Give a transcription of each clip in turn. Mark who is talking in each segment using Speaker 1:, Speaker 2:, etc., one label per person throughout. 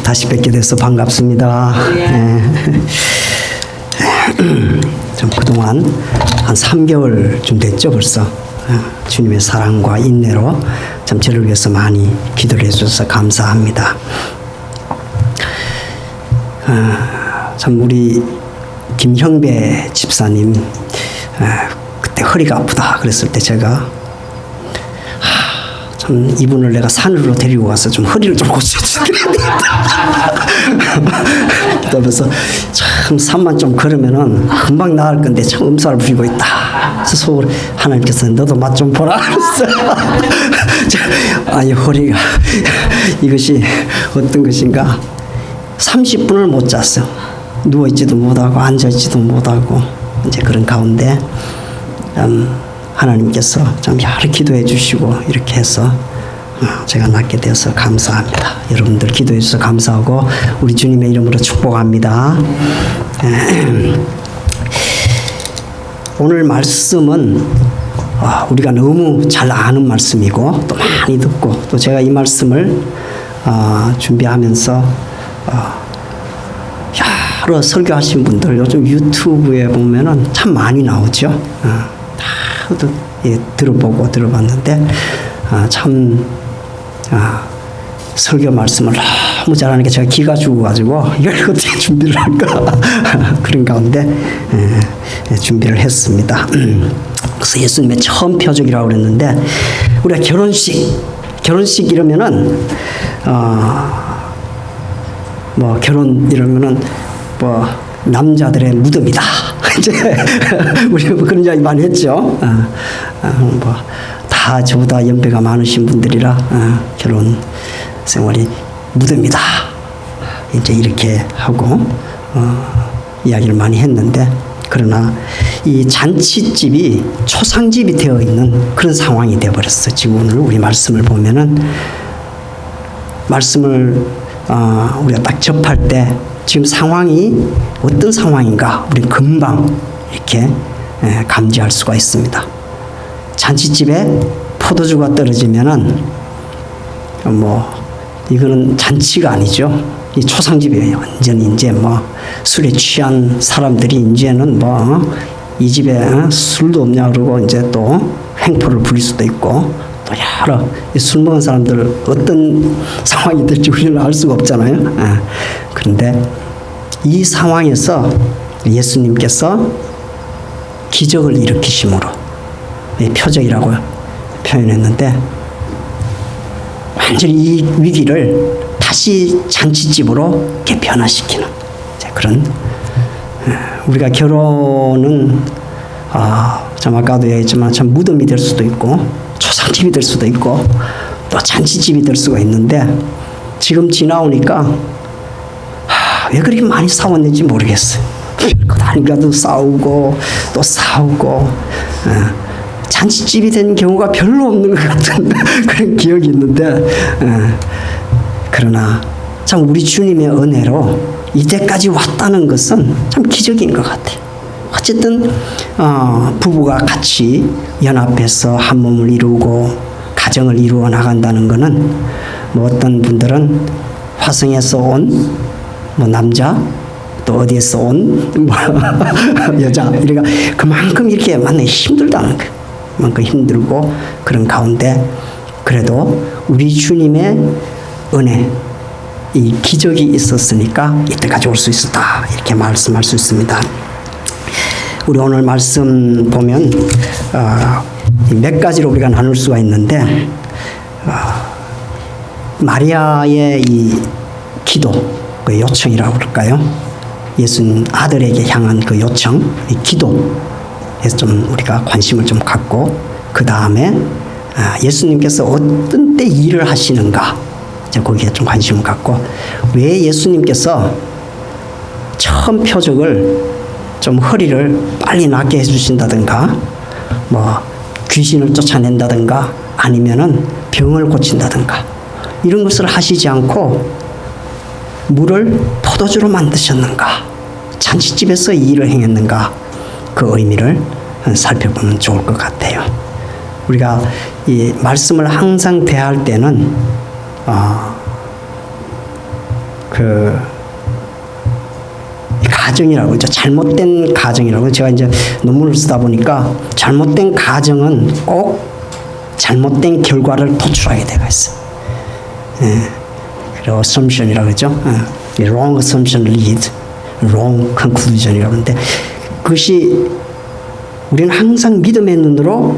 Speaker 1: 다시 뵙게 돼서 반갑습니다. 네. 좀 그동안 한 3개월쯤 됐죠 벌써. 주님의 사랑과 인내로 참 저를 위해서 많이 기도를 해주셔서 감사합니다. 참 우리 김형배 집사님 그때 허리가 아프다 그랬을 때 제가 참 이분을 내가 산으로 데리고 가서 좀 허리를 좀 고쳐주겠다. 그러면서 참 산만 좀 걸으면은 금방 나을 건데 참 음살을 부리고 있다. 그래서 속으로 하나님께서 너도 맛 좀 보라 그랬어요. 아이 허리가 이것이 어떤 것인가? 30분을 못 잤어요. 누워있지도 못하고 앉아있지도 못하고 이제 그런 가운데 하나님께서 참 여러 기도해 주시고 이렇게 해서 제가 낫게 되어서 감사합니다. 여러분들 기도해 주셔서 감사하고 우리 주님의 이름으로 축복합니다. 오늘 말씀은 우리가 너무 잘 아는 말씀이고 또 많이 듣고 또 제가 이 말씀을 준비하면서 여러 설교하신 분들 요즘 유튜브에 보면은 참 많이 나오죠. 다들 들어보고 들어봤는데 참 설교 말씀을 너무 잘하니까 제가 기가 죽어가지고 이걸 어떻게 준비를 할까 그런 가운데 준비를 했습니다. 그래서 예수님의 처음 표적이라고 그랬는데 우리가 결혼식 이러면은 뭐 결혼 이러면은 뭐 남자들의 무덤이다. 이제 우리 그런 이야기 많이 했죠. 뭐 다 저보다 연배가 많으신 분들이라 결혼 생활이 무덤이다. 이제 이렇게 하고 이야기를 많이 했는데 그러나 이 잔치집이 초상집이 되어 있는 그런 상황이 되어 버렸어. 지금 오늘 우리 말씀을 보면은 말씀을 우리가 딱 접할 때 지금 상황이 어떤 상황인가 우리 금방 이렇게 감지할 수가 있습니다. 잔치집에 포도주가 떨어지면은 뭐 이거는 잔치가 아니죠. 이 초상집이에요. 완전히 이제 뭐 술에 취한 사람들이 이제는 뭐 이 집에 술도 없냐 그러고 이제 또 횡포를 부릴 수도 있고 또 여러 술 먹은 사람들 어떤 상황이 될지 우리는 알 수가 없잖아요. 그런데 이 상황에서 예수님께서 기적을 일으키심으로 표적이라고 표현했는데 완전히 이 위기를 다시 잔치집으로 이렇게 변화시키는 그런 우리가 결혼은 참 아까도 얘기했지만 참 무덤이 될 수도 있고 초상집이 될 수도 있고 또 잔치집이 될 수가 있는데 지금 지나오니까 왜 그렇게 많이 싸웠는지 모르겠어요. 그다니까도 싸우고 또 싸우고 잔치집이 된 경우가 별로 없는 것 같은 그런 기억이 있는데 그러나 참 우리 주님의 은혜로 이때까지 왔다는 것은 참 기적인 것 같아요. 어쨌든 부부가 같이 연합해서 한 몸을 이루고 가정을 이루어 나간다는 것은 뭐 어떤 분들은 화성에서 온 뭐 남자 또 어디에서 온 뭐 여자 이러니까 그만큼 이렇게 만나기 힘들다는 거예요. 그만큼 힘들고 그런 가운데 그래도 우리 주님의 은혜 이 기적이 있었으니까 이때까지 올 수 있었다 이렇게 말씀할 수 있습니다. 우리 오늘 말씀 보면 몇 가지로 우리가 나눌 수가 있는데 마리아의 이 기도 그 요청이라고 그럴까요? 예수님 아들에게 향한 그 요청, 이 기도에서 좀 우리가 관심을 좀 갖고 그 다음에 예수님께서 어떤 때 일을 하시는가 이제 거기에 좀 관심을 갖고 왜 예수님께서 처음 표적을 좀 허리를 빨리 낫게 해주신다든가 뭐 귀신을 쫓아낸다든가 아니면은 병을 고친다든가 이런 것을 하시지 않고 물을 포도주로 만드셨는가 잔치집에서 이 일을 행했는가 그 의미를 살펴보면 좋을 것 같아요. 우리가 이 말씀을 항상 대할 때는 가정이라고 그러죠. 잘못된 가정이라고. 제가 이제 논문을 쓰다 보니까 잘못된 가정은 꼭 잘못된 결과를 도출하게 되어 있어요. 그리고 assumption이라고 그러죠. wrong assumption lead, wrong conclusion이라고 하는데 그것이 우리는 항상 믿음의 눈으로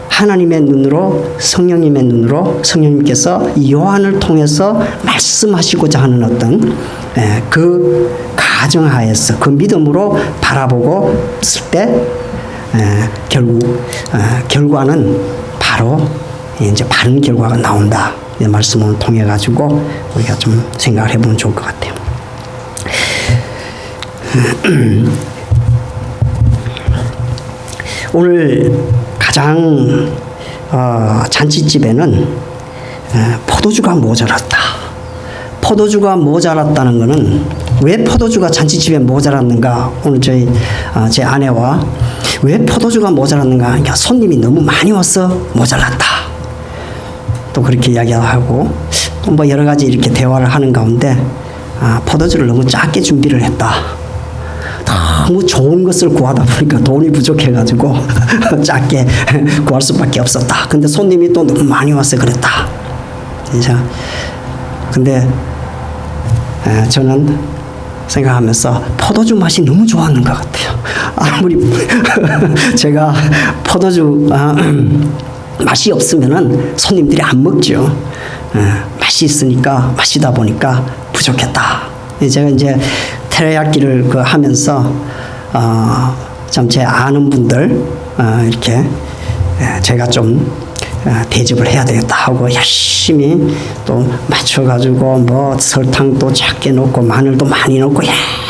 Speaker 1: 하나님의 눈으로 성령님의 눈으로 성령님께서 이 요한을 통해서 말씀하시고자 하는 어떤 그 가정하에서 그 믿음으로 바라보고 있을 때 결국 결과는 바로 이제 바른 결과가 나온다. 이 말씀을 통해 가지고 우리가 좀 생각을 해보면 좋을 것 같아요. 오늘 가장 잔치집에는 포도주가 모자랐다. 포도주가 모자랐다는 것은 왜 포도주가 잔치집에 모자랐는가? 오늘 제 아내와 왜 포도주가 모자랐는가? 그러니까 손님이 너무 많이 와서 모자랐다. 또 그렇게 이야기하고 또 뭐 여러 가지 이렇게 대화를 하는 가운데 포도주를 너무 작게 준비를 했다. 너무 좋은 것을 구하다 보니까 돈이 부족해가지고 작게 구할 수밖에 없었다. 근데 손님이 또 너무 많이 와서 그랬다. 근데 저는 생각하면서 포도주 맛이 너무 좋았는 것 같아요. 아무리 제가 포도주 맛이 없으면은 손님들이 안 먹죠. 맛이 있으니까 마시다 보니까 부족했다. 제가 이제 테라야끼를 하면서 참 제 아는 분들 이렇게 제가 좀 대접을 해야 되겠다 하고 열심히 또 맞춰가지고 뭐 설탕도 작게 넣고 마늘도 많이 넣고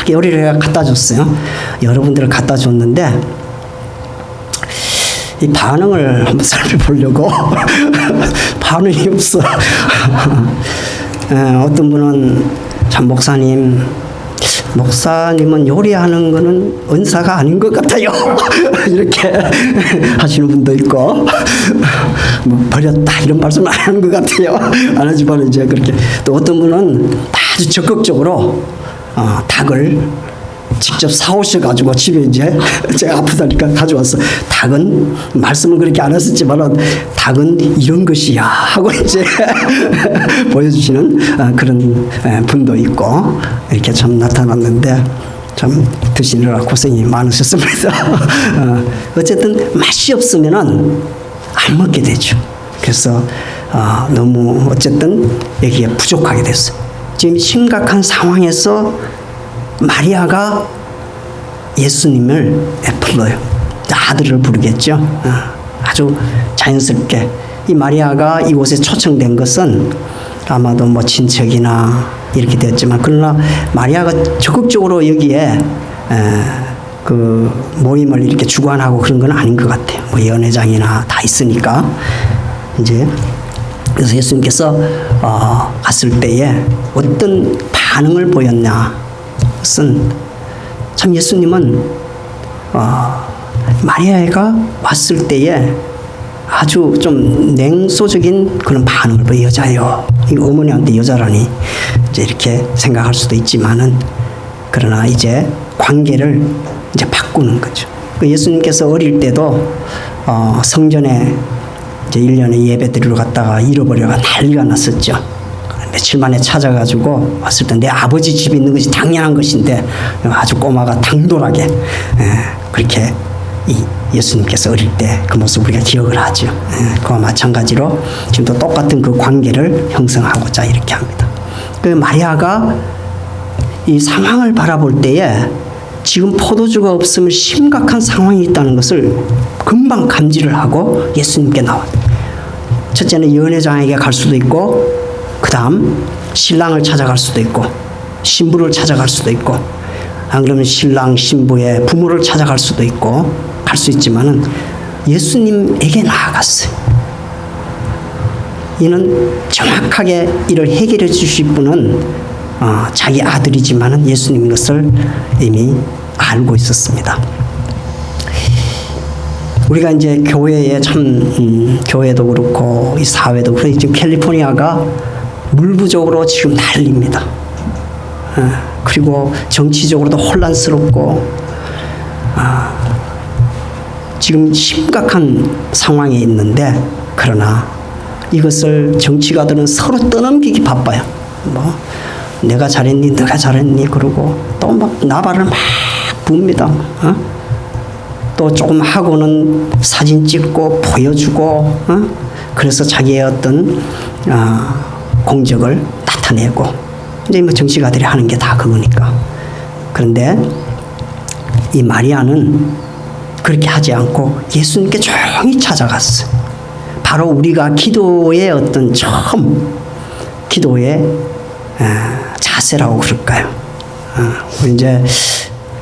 Speaker 1: 요리를 갖다 줬어요. 여러분들을 갖다 줬는데 이 반응을 한번 살펴보려고 반응이 없어. 어떤 분은 참 목사님은 요리하는 거는 은사가 아닌 것 같아요. 이렇게 하시는 분도 있고, 뭐 버렸다 이런 말씀 안 하는 것 같아요. 안 하지만 이제 그렇게 또 어떤 분은 아주 적극적으로 닭을 직접 사오셔가지고 집에 이제 제가 아프다니까 가져왔어. 닭은 말씀은 그렇게 안 했었지만 닭은 이런 것이야 하고 이제 보여주시는 그런 분도 있고 이렇게 참 나타났는데 참 드시느라 고생이 많으셨습니다. 어쨌든 맛이 없으면은 안 먹게 되죠. 그래서 너무 어쨌든 여기에 부족하게 됐어요. 지금 심각한 상황에서 마리아가 예수님을 불러요. 아들을 부르겠죠. 아주 자연스럽게 이 마리아가 이곳에 초청된 것은 아마도 뭐 친척이나 이렇게 되었지만 그러나 마리아가 적극적으로 여기에 그 모임을 이렇게 주관하고 그런 건 아닌 것 같아요. 뭐 연회장이나 다 있으니까 이제 그래서 예수님께서 갔을 때에 어떤 반응을 보였냐? 것은 참 예수님은 마리아가 왔을 때에 아주 좀 냉소적인 그런 반응을 보여. 여자요. 이 어머니한테 여자라니 이제 이렇게 생각할 수도 있지만은 그러나 이제 관계를 이제 바꾸는 거죠. 그 예수님께서 어릴 때도 성전에 이제 1년에 예배 드리러 갔다가 잃어버려가 난리가 났었죠. 며칠 만에 찾아가지고 왔을 때 내 아버지 집에 있는 것이 당연한 것인데 아주 꼬마가 당돌하게 그렇게 예수님께서 어릴 때 그 모습 우리가 기억을 하죠. 그와 마찬가지로 지금도 똑같은 그 관계를 형성하고자 이렇게 합니다. 그 마리아가 이 상황을 바라볼 때에 지금 포도주가 없으면 심각한 상황이 있다는 것을 금방 감지를 하고 예수님께 나와요. 첫째는 연회장에게 갈 수도 있고 그 다음 신랑을 찾아갈 수도 있고 신부를 찾아갈 수도 있고 안 그러면 신랑 신부의 부모를 찾아갈 수도 있고 갈 수 있지만은 예수님에게 나아갔어요. 이는 정확하게 이를 해결해 주실 분은 자기 아들이지만은 예수님인 것을 이미 알고 있었습니다. 우리가 이제 교회에 참 교회도 그렇고 이 사회도 그렇고 지금 캘리포니아가 물 부족으로 지금 난립니다. 그리고 정치적으로도 혼란스럽고 지금 심각한 상황에 있는데 그러나 이것을 정치가들은 서로 떠넘기기 바빠요. 뭐 내가 잘했니 너가 잘했니 그러고 또 막 나발을 막 붑니다. 또 조금 하고는 사진 찍고 보여주고 그래서 자기의 어떤 공적을 나타내고 이제 뭐 정치가들이 하는 게 다 그거니까. 그런데 이 마리아는 그렇게 하지 않고 예수님께 조용히 찾아갔어. 바로 우리가 기도의 어떤 처음 기도의 자세라고 그럴까요? 우리 이제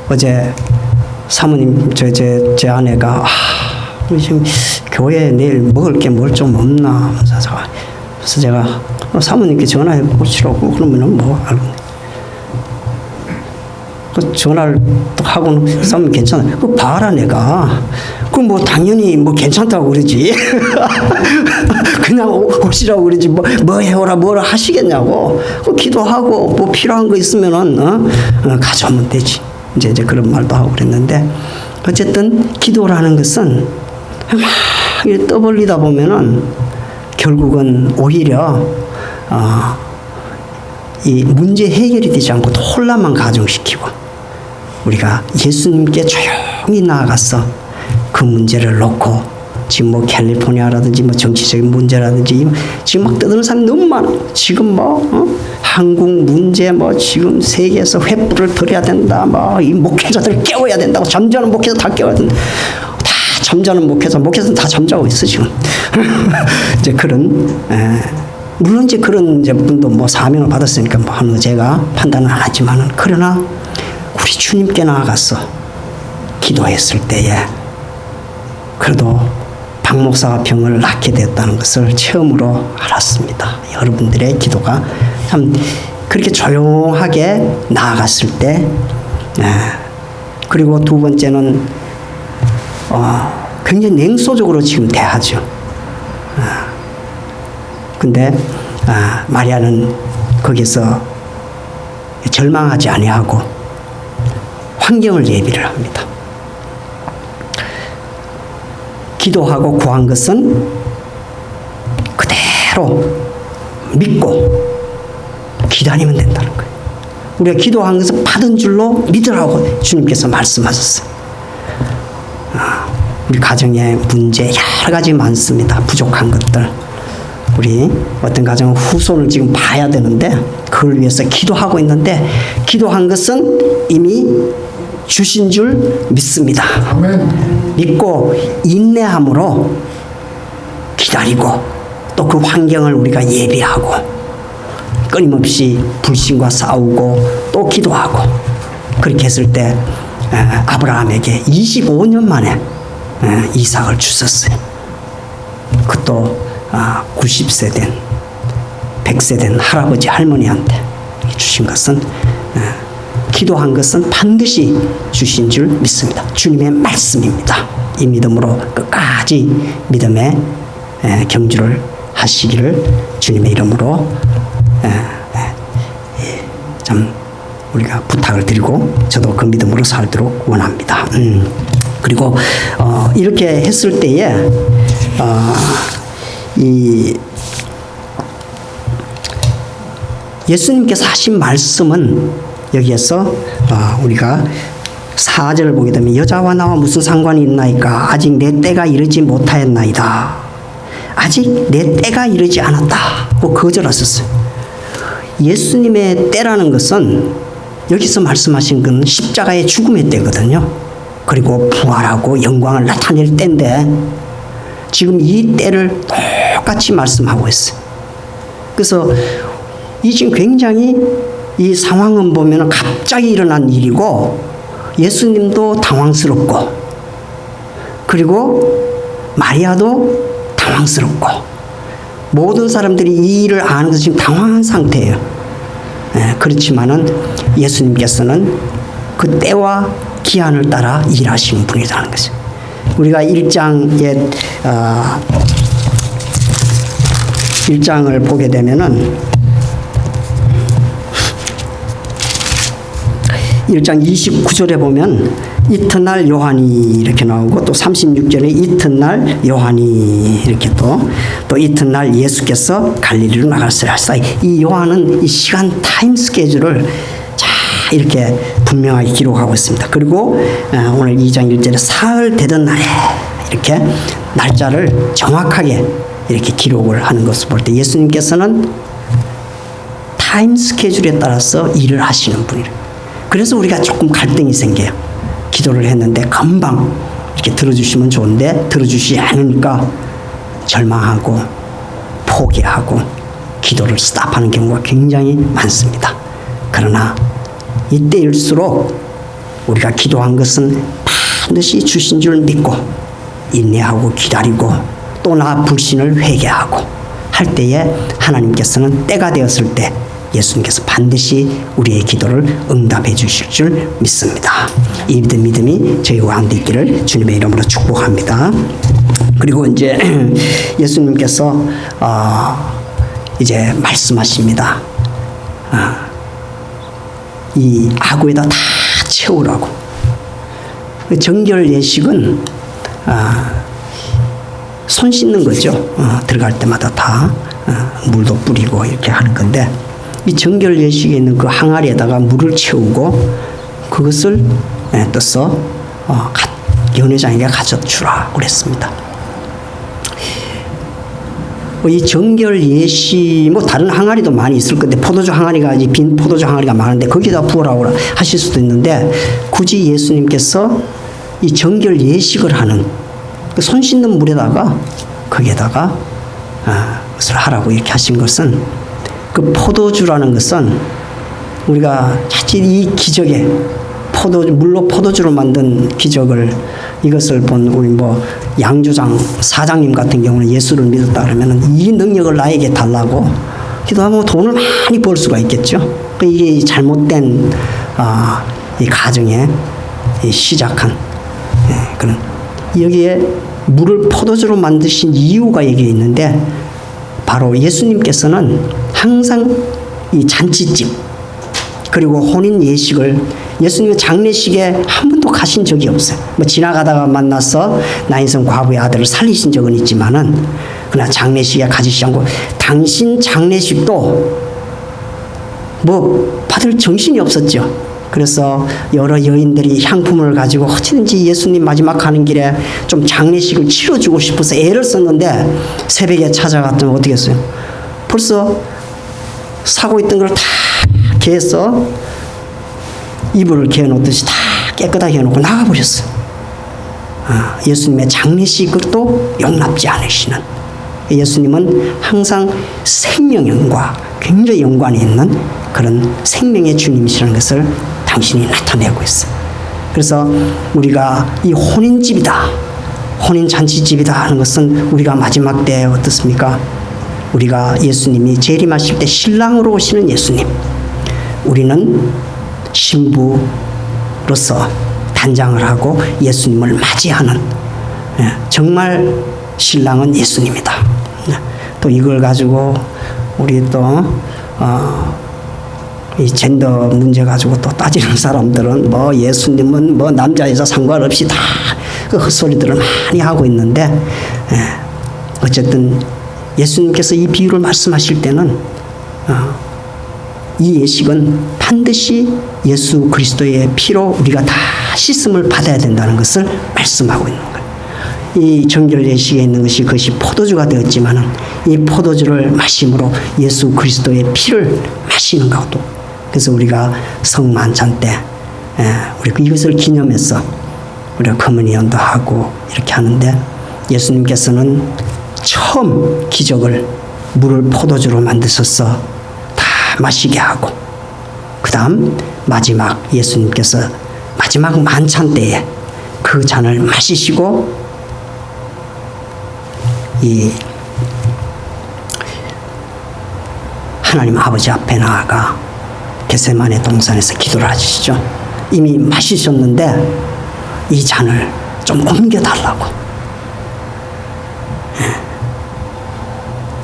Speaker 1: 어제 사모님 제 아내가 우리 지금 교회에 내일 먹을 게 뭘 좀 없나 그래서 제가 사모님께 전화해 보시라고 그러면은 뭐 그 전화를 또 하고는 사모님 괜찮아. 그 봐라 내가 그 뭐 당연히 뭐 괜찮다고 그러지. 그냥 오시라고 그러지 뭐 해오라 뭐라 하시겠냐고. 그 기도하고 뭐 필요한 거 있으면은 가져오면 되지. 이제 그런 말도 하고 그랬는데 어쨌든 기도라는 것은 막 떠벌리다 보면은 결국은 오히려 이 문제 해결이 되지 않고 혼란만 가중시키고 우리가 예수님께 조용히 나아가서 그 문제를 놓고 지금 뭐 캘리포니아라든지 뭐 정치적인 문제라든지 지금 막 떠드는 사람이 너무 많아. 지금 한국 문제 뭐 지금 세계에서 횃불을 들여야 된다. 뭐 이 목회자들 깨워야 된다고 잠자는 목회자 다 깨워야 된다. 다 잠자는 목회자는 다 잠자고 있어 지금. 이제 그런 물론 이제 그런 이제 분도 뭐 사명을 받았으니까 뭐 하는 거 제가 판단은 안 하지만은 그러나 우리 주님께 나아가서 기도했을 때에 그래도 박 목사가 병을 낫게 됐다는 것을 처음으로 알았습니다. 여러분들의 기도가 참 그렇게 조용하게 나아갔을 때 그리고 두 번째는 굉장히 냉소적으로 지금 대하죠. 근데 마리아는 거기서 절망하지 아니하고 환경을 예비를 합니다. 기도하고 구한 것은 그대로 믿고 기다리면 된다는 거예요. 우리가 기도한 것을 받은 줄로 믿으라고 주님께서 말씀하셨어요. 우리 가정에 문제 여러 가지 많습니다. 부족한 것들. 우리 어떤 가정은 후손을 지금 봐야 되는데 그걸 위해서 기도하고 있는데 기도한 것은 이미 주신 줄 믿습니다. 아멘. 믿고 인내함으로 기다리고 또 그 환경을 우리가 예비하고 끊임없이 불신과 싸우고 또 기도하고 그렇게 했을 때 아브라함에게 25년 만에 이삭을 주셨어요. 그것도 90세 된 100세 된 할아버지 할머니한테 주신 것은 기도한 것은 반드시 주신 줄 믿습니다. 주님의 말씀입니다. 이 믿음으로 끝까지 믿음의 경주를 하시기를 주님의 이름으로 참 우리가 부탁을 드리고 저도 그 믿음으로 살도록 원합니다. 그리고 이렇게 했을 때에 이 예수님께서 하신 말씀은 여기에서 우리가 4절을 보게 되면 여자와 나와 무슨 상관이 있나이까 아직 내 때가 이르지 못하였나이다. 아직 내 때가 이르지 않았다고 거절하셨어요. 예수님의 때라는 것은 여기서 말씀하신 건 십자가의 죽음의 때거든요. 그리고 부활하고 영광을 나타낼 때인데 지금 이 때를 똑같이 말씀하고 있어요. 그래서 이 지금 굉장히 이 상황은 보면 갑자기 일어난 일이고 예수님도 당황스럽고 그리고 마리아도 당황스럽고 모든 사람들이 이 일을 아는 것은 지금 당황한 상태예요. 그렇지만은 예수님께서는 그 때와 기한을 따라 일하시는 분이라는 것이죠. 우리가 1장에 1장을 보게 되면은 1장 29절에 보면 이튿날 요한이 이렇게 나오고 또 36절에 이튿날 요한이 이렇게 또 이튿날 예수께서 갈릴리로 나갔어요. 이 요한은 이 시간 타임 스케줄을 잘 이렇게 분명하게 기록하고 있습니다. 그리고 오늘 2장 1절에 사흘 되던 날에 이렇게 날짜를 정확하게 이렇게 기록을 하는 것을 볼 때 예수님께서는 타임 스케줄에 따라서 일을 하시는 분이래요. 그래서 우리가 조금 갈등이 생겨요. 기도를 했는데 금방 이렇게 들어주시면 좋은데 들어주시지 않으니까 절망하고 포기하고 기도를 스탑하는 경우가 굉장히 많습니다. 그러나 이때일수록 우리가 기도한 것은 반드시 주신 줄 믿고 인내하고 기다리고 또 나 불신을 회개하고 할 때에 하나님께서는 때가 되었을 때 예수님께서 반드시 우리의 기도를 응답해 주실 줄 믿습니다. 이 믿음이 저희 가운데 있기를 주님의 이름으로 축복합니다. 그리고 이제 예수님께서 이제 말씀하십니다. 이 아구에다 다 채우라고. 정결 예식은 손 씻는 거죠. 들어갈 때마다 다 물도 뿌리고 이렇게 하는 건데 이 정결 예식에 있는 그 항아리에다가 물을 채우고 그것을 떠서 연회장에게 가져주라 그랬습니다. 이 정결 예식 다른 항아리도 많이 있을 건데 포도주 항아리가 빈 포도주 항아리가 많은데 거기다 부으라고 하실 수도 있는데 굳이 예수님께서 이 정결 예식을 하는 손 씻는 물에다가 거기에다가 그것을 하라고 이렇게 하신 것은 그 포도주라는 것은 우리가 자칫 이 기적에 물로 포도주로 만든 기적을 이것을 본 우리 양조장 사장님 같은 경우는 예수를 믿었다 그러면 이 능력을 나에게 달라고 기도하면 돈을 많이 벌 수가 있겠죠. 이게 잘못된 이 가정에 시작한 그런 여기에 물을 포도주로 만드신 이유가 여기에 있는데 바로 예수님께서는 항상 이 잔치집 그리고 혼인 예식을 예수님은 장례식에 한 번도 가신 적이 없어요. 지나가다가 만나서 나인성 과부의 아들을 살리신 적은 있지만은 그러나 장례식에 가지시 않고 당신 장례식도 받을 정신이 없었죠. 그래서 여러 여인들이 향품을 가지고 어찌든지 예수님 마지막 가는 길에 좀 장례식을 치러주고 싶어서 애를 썼는데 새벽에 찾아갔더니 어떻게 했어요? 벌써 사고 있던 걸 다 개서 이불을 개어놓듯이 다 깨끗하게 해놓고 나가버렸어요. 예수님의 장례식도 용납지 않으시는 예수님은 항상 생명과 굉장히 연관이 있는 그런 생명의 주님이시라는 것을 당신이 나타내고 있어요. 그래서 우리가 이 혼인집이다, 혼인잔치집이다 하는 것은 우리가 마지막 때 어떻습니까? 우리가 예수님이 재림하실 때 신랑으로 오시는 예수님, 우리는 신부로서 단장을 하고 예수님을 맞이하는 정말 신랑은 예수님이다. 또 이걸 가지고 우리 또 이 젠더 문제 가지고 또 따지는 사람들은 예수님은 남자 여자 상관없이 다 그 헛소리들을 많이 하고 있는데 어쨌든 예수님께서 이 비유를 말씀하실 때는 이 예식은 반드시 예수 그리스도의 피로 우리가 다 씻음을 받아야 된다는 것을 말씀하고 있는 거예요. 이 정결 예식에 있는 것이 그것이 포도주가 되었지만은 이 포도주를 마심으로 예수 그리스도의 피를 마시는 것도. 그래서 우리가 성만찬 때 우리 이것을 기념해서 우리가 커뮤니언도 하고 이렇게 하는데 예수님께서는 처음 기적을 물을 포도주로 만드셔서 다 마시게 하고 그 다음 마지막 예수님께서 마지막 만찬 때에 그 잔을 마시시고 이 하나님 아버지 앞에 나아가 겟세마네 동산에서 기도를 하시죠. 이미 마시셨는데 이 잔을 좀 옮겨달라고.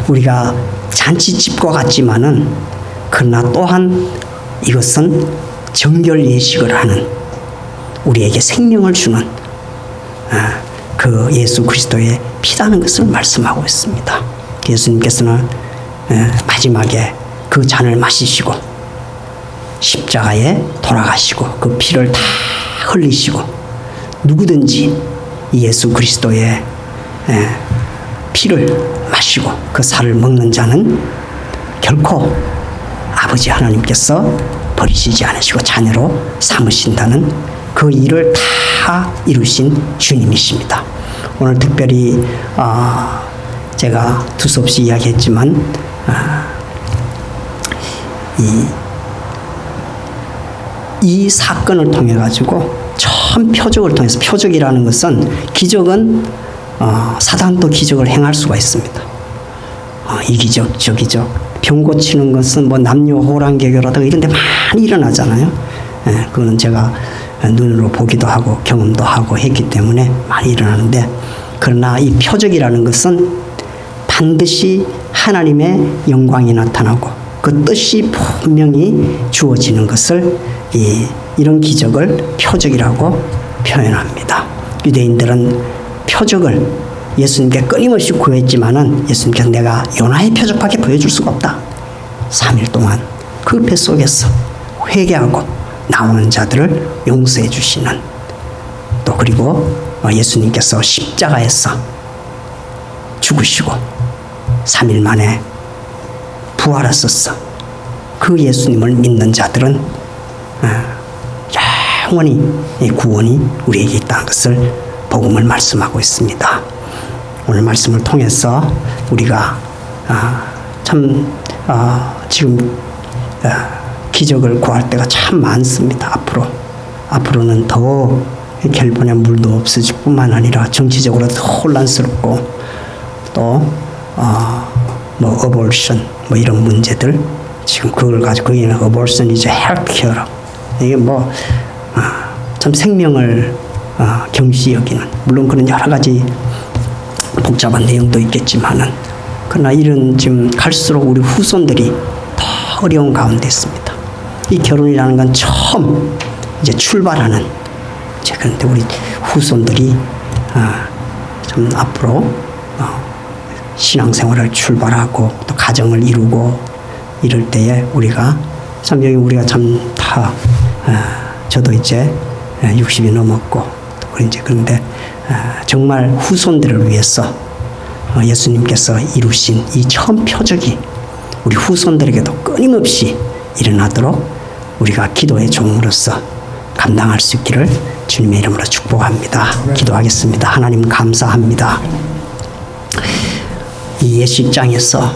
Speaker 1: 우리가 잔치집과 같지만은 그러나 또한 이것은 정결 예식을 하는 우리에게 생명을 주는 그 예수 그리스도의 피라는 것을 말씀하고 있습니다. 예수님께서는 마지막에 그 잔을 마시시고 십자가에 돌아가시고 그 피를 다 흘리시고 누구든지 예수 그리스도의 피를 마시고 그 살을 먹는 자는 결코 아버지 하나님께서 버리시지 않으시고 자녀로 삼으신다는 그 일을 다 이루신 주님이십니다. 오늘 특별히 제가 두서없이 이야기했지만 이 사건을 통해 가지고 처음 표적을 통해서, 표적이라는 것은, 기적은 사단도 기적을 행할 수가 있습니다. 이 기적 저 기적, 병 고치는 것은 뭐 남녀 호랑개교라든가 이런 데 많이 일어나잖아요. 그거는 제가 눈으로 보기도 하고 경험도 하고 했기 때문에 많이 일어나는데, 그러나 이 표적이라는 것은 반드시 하나님의 영광이 나타나고 그 뜻이 분명히 주어지는 것을 이런 기적을 표적이라고 표현합니다. 유대인들은 표적을 예수님께 끊임없이 구했지만은 예수님께서 내가 요나의 표적밖에 보여줄 수가 없다. 3일 동안 그 뱃속에서 회개하고 나오는 자들을 용서해 주시는, 또 그리고 예수님께서 십자가에서 죽으시고 3일 만에 부활하셨어. 그 예수님을 믿는 자들은 영원히 구원이 우리에게 있다는 것을 복음을 말씀하고 있습니다. 오늘 말씀을 통해서 우리가 지금 기적을 구할 때가 참 많습니다. 앞으로는 더 캘리포니아 물도 없어질 뿐만 아니라 정치적으로 더 혼란스럽고, 또 뭐 어볼션 뭐 이런 문제들, 지금 그걸 가지고 거기는 어볼션 이제 헬스케어라고, 이게 뭐 참 생명을 경시 여기는, 물론 그런 여러 가지 복잡한 내용도 있겠지만은, 그러나 이런 지금 갈수록 우리 후손들이 더 어려운 가운데 있습니다. 이 결혼이라는 건 처음 이제 출발하는, 그런데 우리 후손들이 좀 앞으로 신앙생활을 출발하고 또 가정을 이루고 이럴 때에 우리가 참, 여기 우리가 참 다 저도 이제 60이 넘었고, 그런데 정말 후손들을 위해서 예수님께서 이루신 이 처음 표적이 우리 후손들에게도 끊임없이 일어나도록 우리가 기도의 종으로서 감당할 수 있기를 주님의 이름으로 축복합니다. 기도하겠습니다. 하나님 감사합니다. 이 예식장에서